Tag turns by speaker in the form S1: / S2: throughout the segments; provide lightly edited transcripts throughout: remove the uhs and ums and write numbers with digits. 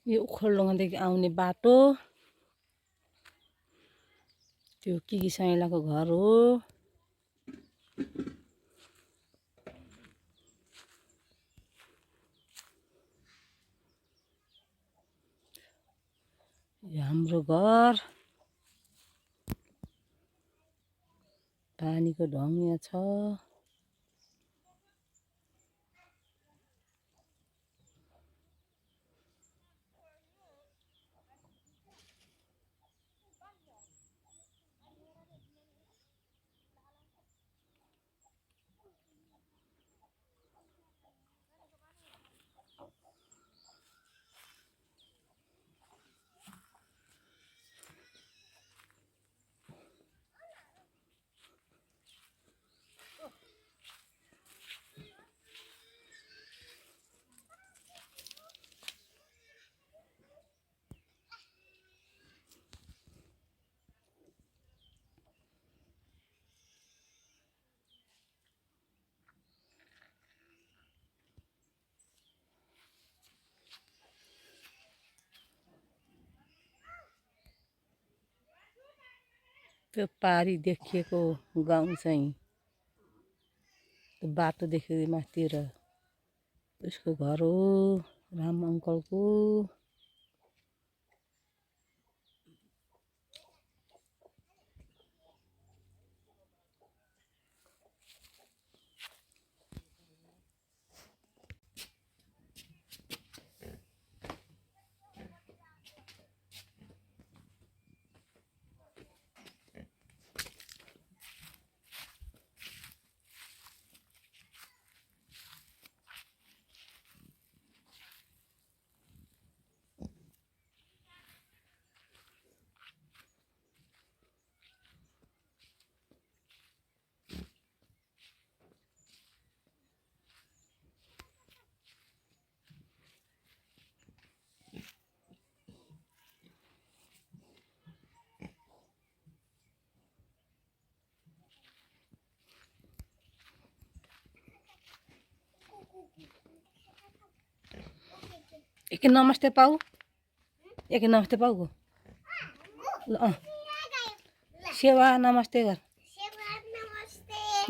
S1: यो ओखलढुङ्गादेखि आउने बाटो त्यो किकी साइलाको घर हो। यो हाम्रो घर पानीको ढङ यहाँ छ। त्यो पारी देखिएको गाउँ चाहिँ त्यो बाटो देखेको माथितिर उसको घर हो, राम अङ्कलको। एक नमस्ते पाऊ, एक नमस्ते पाऊ ल सेवा नमस्ते गर,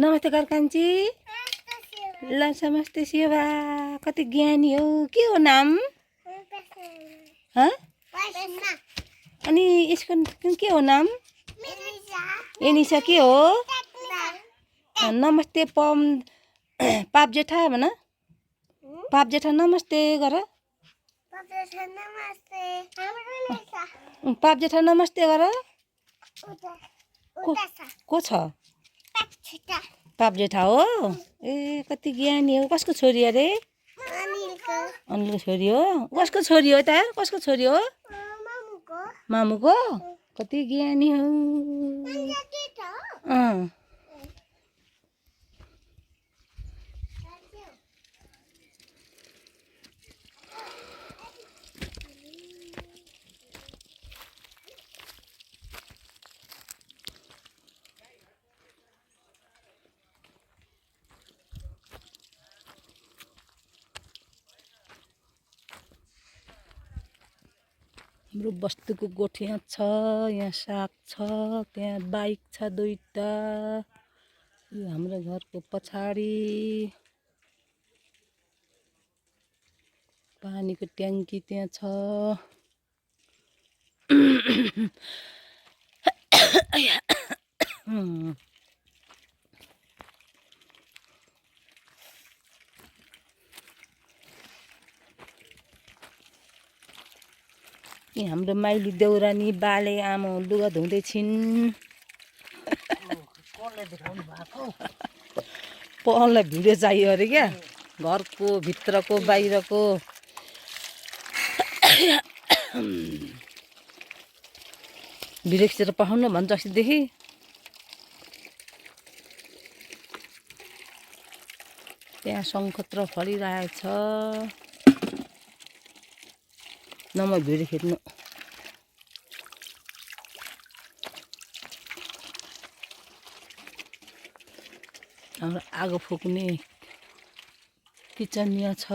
S1: नमस्ते गर कान्छी ल। नमस्ते सेवा, कति ज्ञानी हो। के हो नाम? अनि यसको के हो नाम? एनिसा के हो? नमस्ते पाप जेठा भन, पाप जेठा नमस्ते गर, पाप जेठा नमस्ते गर। को छ? पाप जेठा हो। ए कति ज्ञानी हो। कसको छोरी अरे? अनिलको छोरी हो। कसको छोरी हो त? कसको छोरी हो? मामुको। कति ज्ञानी हो। हाम्रो बस्तीको गोठ यहाँ छ, यहाँ साग छ, त्यहाँ बाइक छ दुईटा। यो हाम्रो घरको पछाडि पानीको ट्याङ्की त्यहाँ छ। यी हाम्रो माइली देउरानी बाले आमा लुगा धुँदैछिन्। पहललाई भिडियो चाहियो अरे क्या, घरको भित्रको बाहिरको। भिडियो खिचेर पठाउनु भन्छ अस्तिदेखि। त्यहाँ सङ्खत्र फलिरहेछ। न म भिडियो खिच्नु। हाम्रो आगो फुक्ने किचन यहाँ छ।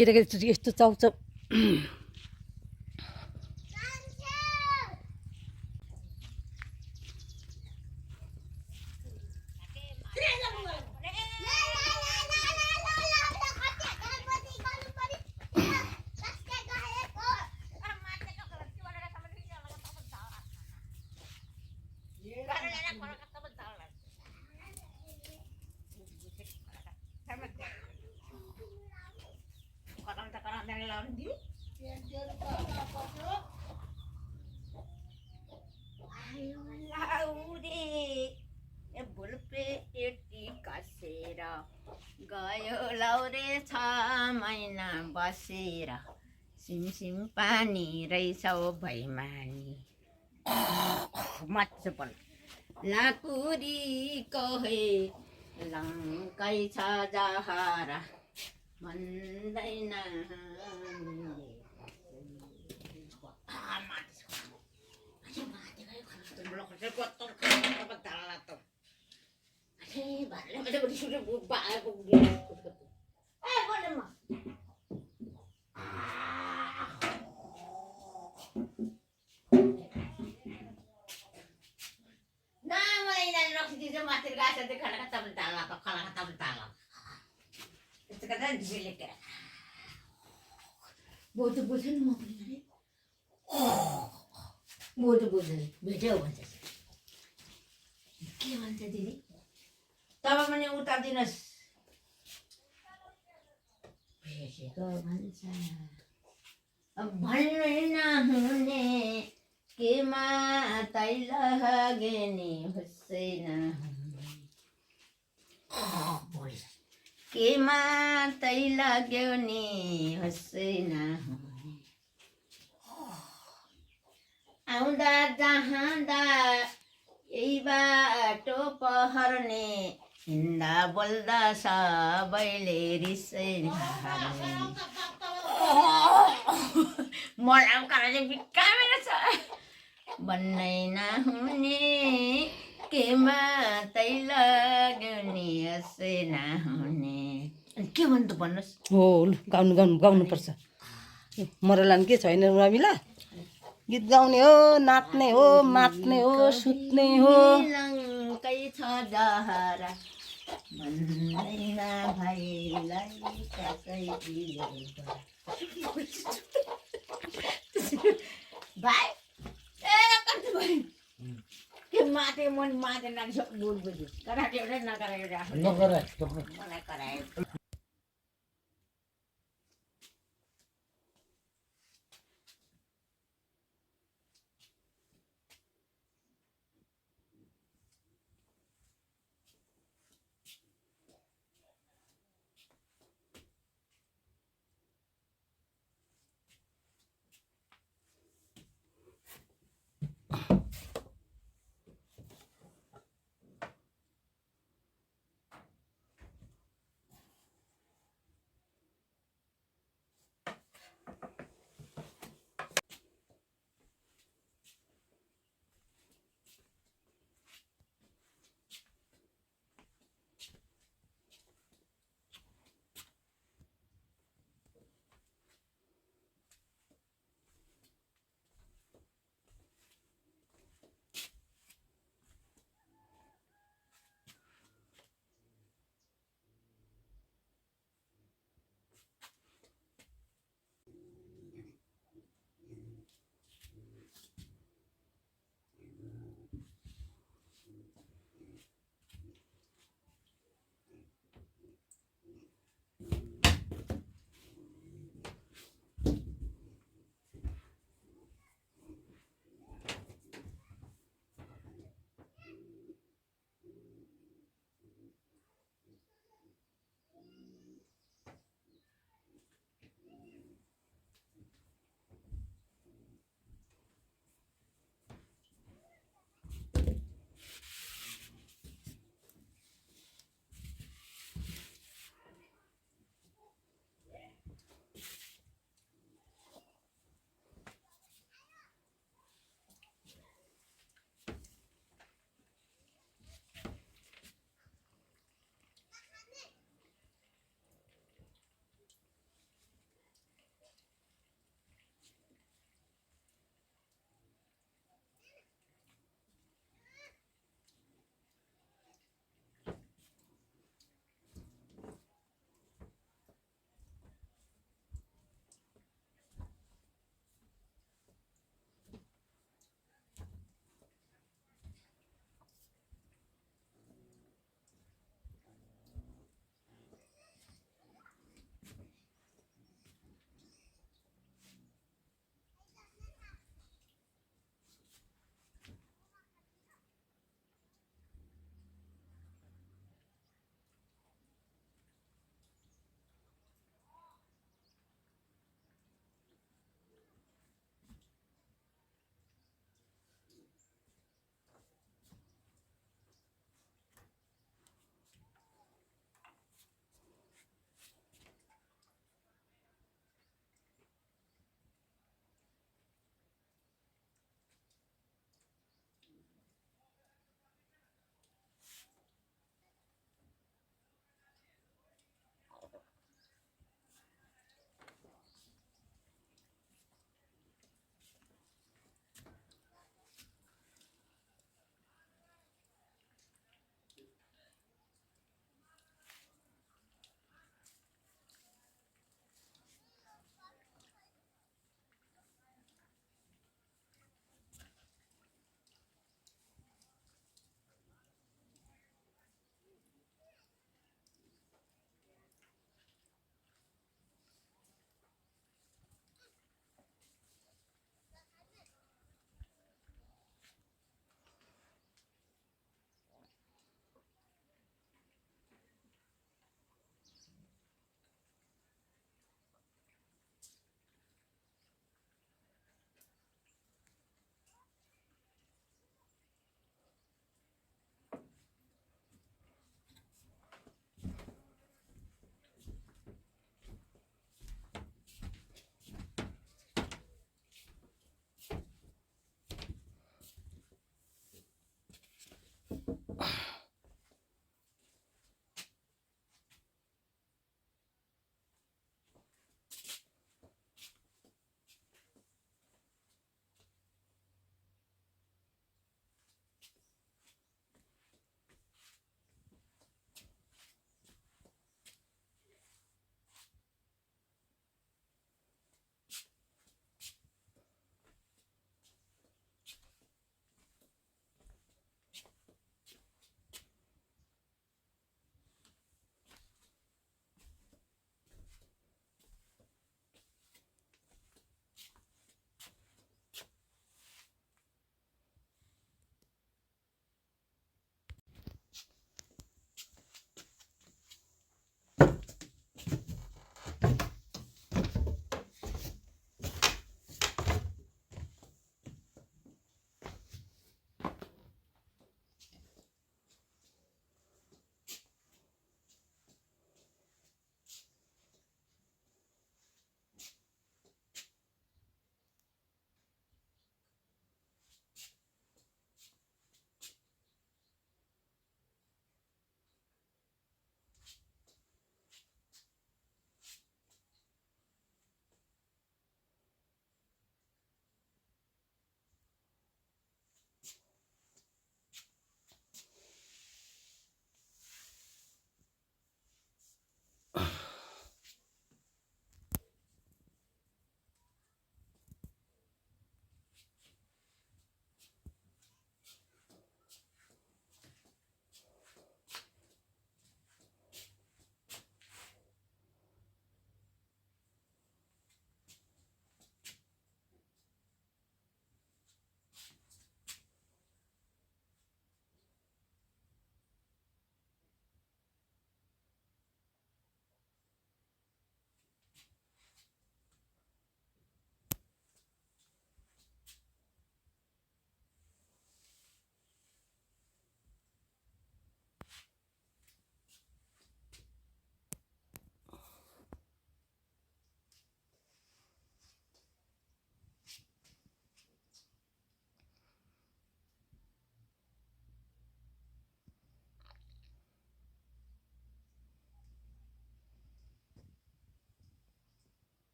S1: केटाकेटी यस्तो चाउचाउ
S2: गयो लौरे 6 महिना बसेर सिमसिम पानी रहेछौ भैमानी मच पल लाकुरी कहे लङ्कै छ जहरा भन्दैन बोजू बुझेन म पनि बोजू बुझेन भेट्यौ भन्छ के भन्छ दिदी तपाईँ पनि उतारिदिनुहोस् भेटेको भन्छ भन्नै नहुने केमा तैल गेनी हुँदैन केमा तैल गेनी हुँदैन आउँदा जाँदा यही बाटो पहर्ने हिँड्दा बोल्दा सबैले रिसै मलाई कारण बिकामेर छ भन्नै नहुने केमा तैल गेनी हँसै नहुने के भन्नु भन्नुहोस्
S1: हो लु गाउनुपर्छ मरलान के छैन रमिला गीत गाउने हो नाच्ने हो मात्ने हो सुत्ने हो
S2: लङ्कै छ जहरा भन्दैन भाइलाई कसैले भाइ कति भाइ के माते मन माते नाच्छ बोल बुझ्यो कराटे एउटा नगराएर मलाई करायो